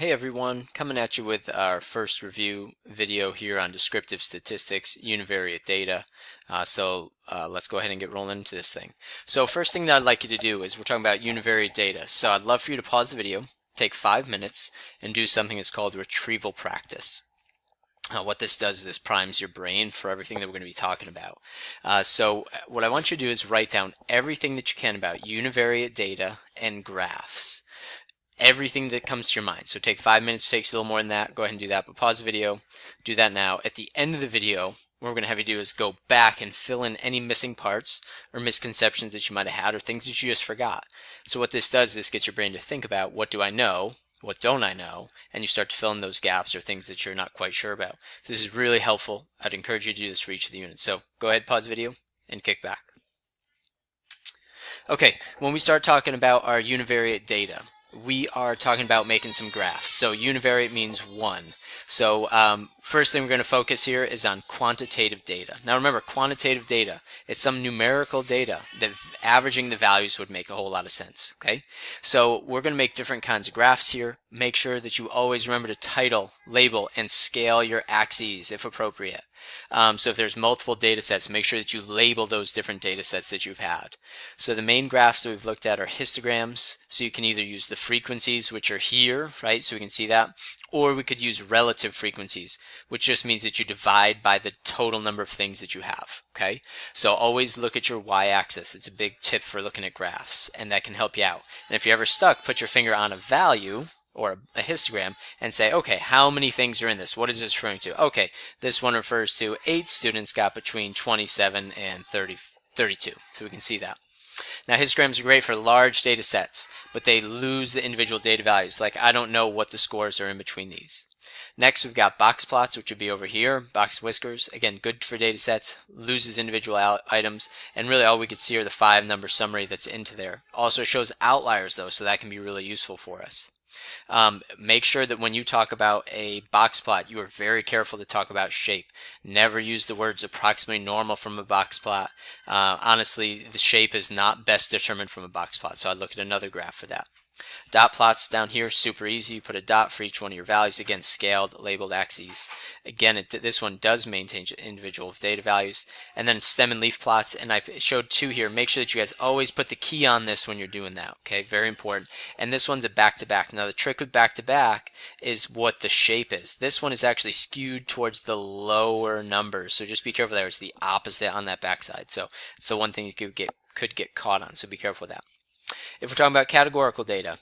Hey everyone, coming at you with our first review video here on descriptive statistics, univariate data. Let's go ahead and get rolling into this thing. So first thing that I'd like you to do is we're talking about univariate data. So I'd love for you to pause the video, take 5 minutes, and do something that's called retrieval practice. What this does is this primes your brain for everything that we're going to be talking about. What I want you to do is write down everything that you can about univariate data and graphs. Everything that comes to your mind. So take 5 minutes, it takes a little more than that. Go ahead and do that, but pause the video, do that now. At the end of the video, what we're going to have you do is go back and fill in any missing parts or misconceptions that you might have had or things that you just forgot. So what this does is this gets your brain to think about, what do I know? What don't I know? And you start to fill in those gaps or things that you're not quite sure about. So this is really helpful. I'd encourage you to do this for each of the units. So go ahead, pause the video, and kick back. Okay, when we start talking about our univariate data, we are talking about making some graphs. So univariate means one. So first thing we're going to focus here is on quantitative data. Now remember, quantitative data, it's some numerical data that averaging the values would make a whole lot of sense. Okay, so we're going to make different kinds of graphs here. Make sure that you always remember to title, label, and scale your axes if appropriate. So if there's multiple data sets, make sure that you label those different data sets that you've had. So the main graphs that we've looked at are histograms. So you can either use the frequencies, which are here, right? So we can see that. Or we could use relative frequencies, which just means that you divide by the total number of things that you have, okay? So always look at your y-axis. It's a big tip for looking at graphs, and that can help you out. And if you're ever stuck, put your finger on a value or a histogram and say, okay, how many things are in this? What is this referring to? Okay, this one refers to 8 students got between 27 and 32. So we can see that. Now histograms are great for large data sets, but they lose the individual data values. Like I don't know what the scores are in between these. Next we've got box plots, which would be over here. Box whiskers, again, good for data sets, loses individual items, and really all we could see are the 5-number summary that's into there. Also shows outliers though, so that can be really useful for us. Make sure that when you talk about a box plot, you are very careful to talk about shape. Never use the words approximately normal from a box plot. Honestly, the shape is not best determined from a box plot, so I'd look at another graph for that. Dot plots down here, super easy. You put a dot for each one of your values. Again, scaled, labeled axes. Again, this one does maintain individual data values. And then stem and leaf plots, and I showed 2 here. Make sure that you guys always put the key on this when you're doing that, okay? Very important. And this one's a back-to-back. Now, the trick with back-to-back is what the shape is. This one is actually skewed towards the lower numbers, so just be careful there. It's the opposite on that backside. So it's the one thing you could get caught on, so be careful with that. If we're talking about categorical data,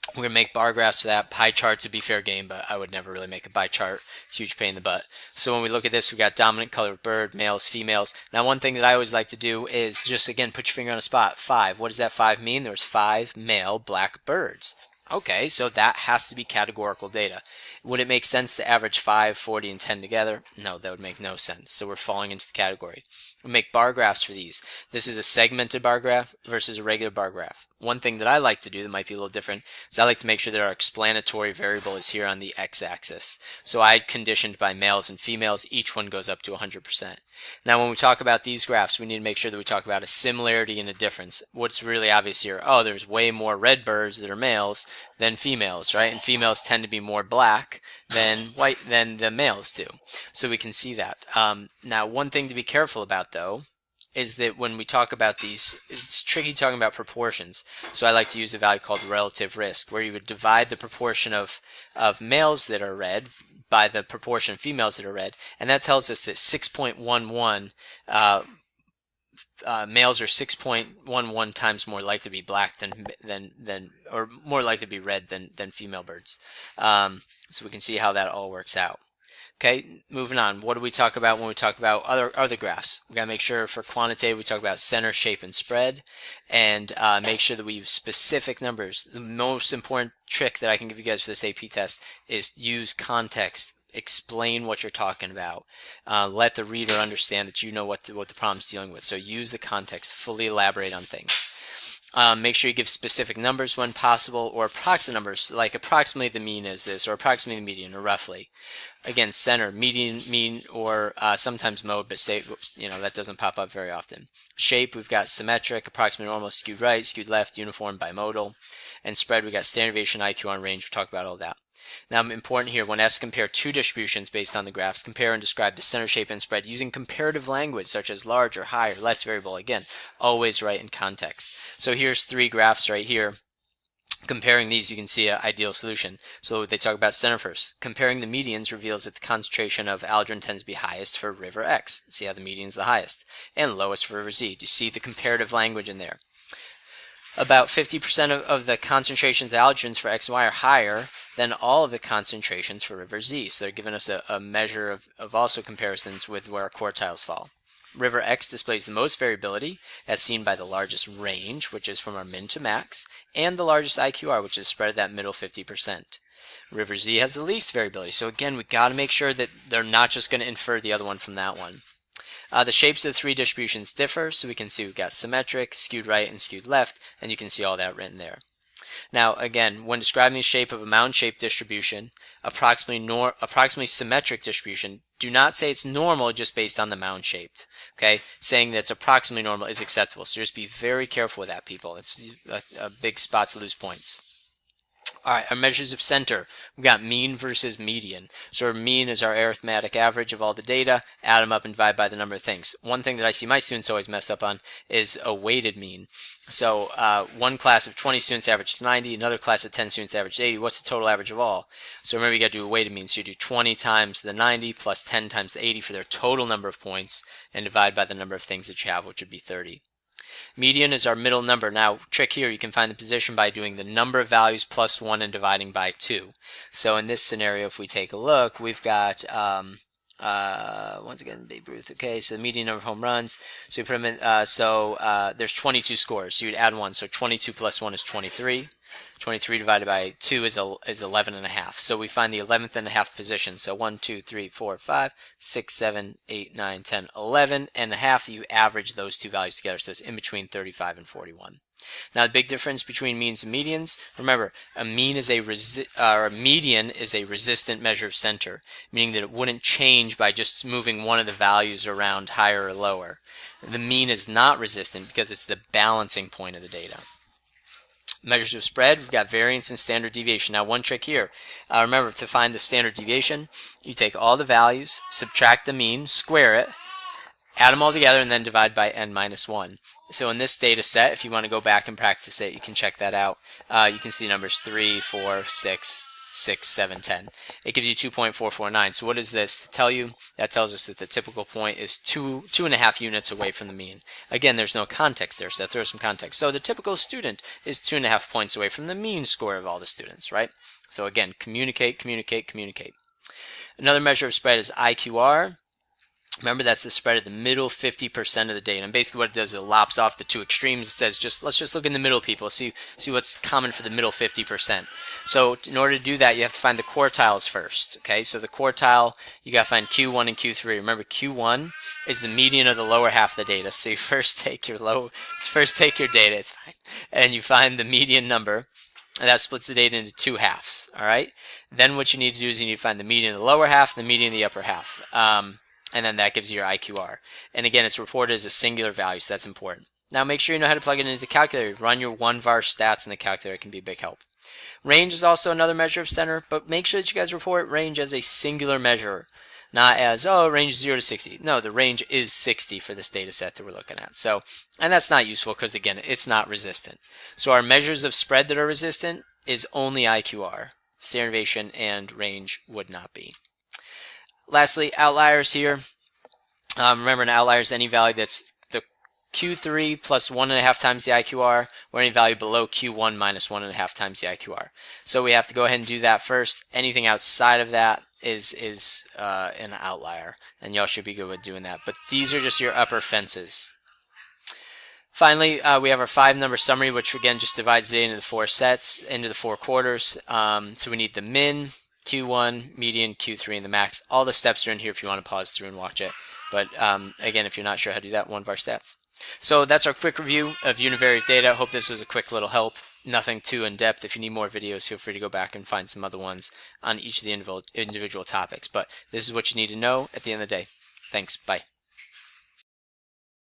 we're going to make bar graphs for that. Pie charts would be fair game, but I would never really make a pie chart. It's a huge pain in the butt. So when we look at this, we've got dominant color of bird, males, females. Now one thing that I always like to do is just, again, put your finger on a spot. 5. What does that 5 mean? There's 5 male black birds. Okay, so that has to be categorical data. Would it make sense to average 5, 40, and 10 together? No, that would make no sense. So we're falling into the category. We make bar graphs for these. This is a segmented bar graph versus a regular bar graph. One thing that I like to do that might be a little different is I like to make sure that our explanatory variable is here on the x-axis. So I conditioned by males and females, each one goes up to 100%. Now when we talk about these graphs, we need to make sure that we talk about a similarity and a difference. What's really obvious here, oh, there's way more red birds that are males than females, right? And females tend to be more black than white than the males do. So we can see that. Now one thing to be careful about though is that when we talk about these, it's tricky talking about proportions. So I like to use a value called relative risk, where you would divide the proportion of males that are red by the proportion of females that are red, and that tells us that 6.11 males are 6.11 times more likely to be black or more likely to be red than female birds. So we can see how that all works out. Okay, moving on. What do we talk about when we talk about other graphs? We gotta make sure for quantitative we talk about center, shape, and spread, and make sure that we use specific numbers. The most important trick that I can give you guys for this AP test is use context. Explain what you're talking about. Let the reader understand that you know what the problem's dealing with. So use the context. Fully elaborate on things. Make sure you give specific numbers when possible, or approximate numbers, like approximately the mean is this, or approximately the median, or roughly. Again, center, median, mean, or sometimes mode, but say, that doesn't pop up very often. Shape, we've got symmetric, approximate normal, skewed right, skewed left, uniform, bimodal. And spread, we got standard deviation, IQ on range. We'll talk about all that. Now, important here, when asked to compare two distributions based on the graphs, compare and describe the center shape and spread using comparative language such as large or high or less variable. Again, always write in context. So here's three graphs right here. Comparing these, you can see an ideal solution. So they talk about center first. Comparing the medians reveals that the concentration of aldrin tends to be highest for river X. See how the median is the highest. And lowest for river Z. Do you see the comparative language in there? About 50% of the concentrations of aldrins for X and Y are higher than all of the concentrations for river Z. So they're giving us a measure of also comparisons with where our quartiles fall. River X displays the most variability, as seen by the largest range, which is from our min to max, and the largest IQR, which is spread at that middle 50%. River Z has the least variability. So again, we got to make sure that they're not just going to infer the other one from that one. The shapes of the three distributions differ, so we can see we've got symmetric, skewed right, and skewed left, and you can see all that written there. Now, again, when describing the shape of a mound-shaped distribution, approximately symmetric distribution, do not say it's normal just based on the mound-shaped. Okay, saying that it's approximately normal is acceptable. So just be very careful with that, people. It's a big spot to lose points. All right, our measures of center. We've got mean versus median. So our mean is our arithmetic average of all the data. Add them up and divide by the number of things. One thing that I see my students always mess up on is a weighted mean. So one class of 20 students averaged 90, another class of 10 students averaged 80. What's the total average of all? So remember, you got to do a weighted mean. So you do 20 times the 90 plus 10 times the 80 for their total number of points and divide by the number of things that you have, which would be 30. Median is our middle number. Now, trick here, you can find the position by doing the number of values plus 1 and dividing by 2. So in this scenario, if we take a look, we've got, once again, Babe Ruth. Okay, so the median number of home runs. So you put them in, there's 22 scores. So you'd add 1. So 22 plus 1 is 23. 23 divided by 2 is 11 and a half. So we find the 11th and a half position. So 1, 2, 3, 4, 5, 6, 7, 8, 9, 10, 11 and a half. You average those two values together. So it's in between 35 and 41. Now the big difference between means and medians, remember, a median is a resistant measure of center, meaning that it wouldn't change by just moving one of the values around higher or lower. The mean is not resistant because it's the balancing point of the data. Measures of spread, we've got variance and standard deviation. Now one trick here, remember, to find the standard deviation, you take all the values, subtract the mean, square it, add them all together, and then divide by n minus 1. So in this data set, if you want to go back and practice it, you can check that out. You can see the numbers 3, 4, 6, 6, 7, 10. It gives you 2.449. So what does this tell you? That tells us that the typical point is 2.5 units away from the mean. Again, there's no context there, so throw some context. So the typical student is 2.5 points away from the mean score of all the students, right? So again, communicate, communicate, communicate. Another measure of spread is IQR. Remember, that's the spread of the middle 50% of the data. And basically what it does is it lops off the two extremes. It says, let's just look in the middle, people. See what's common for the middle 50%. So in order to do that, you have to find the quartiles first. Okay, so the quartile, you got to find Q1 and Q3. Remember, Q1 is the median of the lower half of the data. So you first take your data, it's fine, and you find the median number. And that splits the data into two halves. All right. Then what you need to do is you need to find the median of the lower half and the median of the upper half. And then that gives you your IQR. And again, it's reported as a singular value, so that's important. Now make sure you know how to plug it into the calculator. Run your 1var stats in the calculator. It can be a big help. Range is also another measure of center, but make sure that you guys report range as a singular measure, not as, oh, range 0 to 60. No, the range is 60 for this data set that we're looking at. So, and that's not useful because, again, it's not resistant. So our measures of spread that are resistant is only IQR. Standard deviation and range would not be. Lastly, outliers here. Remember, an outlier is any value that's the Q3 plus 1.5 times the IQR, or any value below Q1 minus 1.5 times the IQR. So we have to go ahead and do that first. Anything outside of that is an outlier, and y'all should be good with doing that. But these are just your upper fences. Finally, we have our 5-number summary, which again just divides it into the 4 sets, into the 4 quarters. So we need the min, Q1, median, Q3, and the max. All the steps are in here if you want to pause through and watch it. But again, if you're not sure how to do that, 1var stats. So that's our quick review of univariate data. Hope this was a quick little help. Nothing too in-depth. If you need more videos, feel free to go back and find some other ones on each of the individual topics. But this is what you need to know at the end of the day. Thanks. Bye.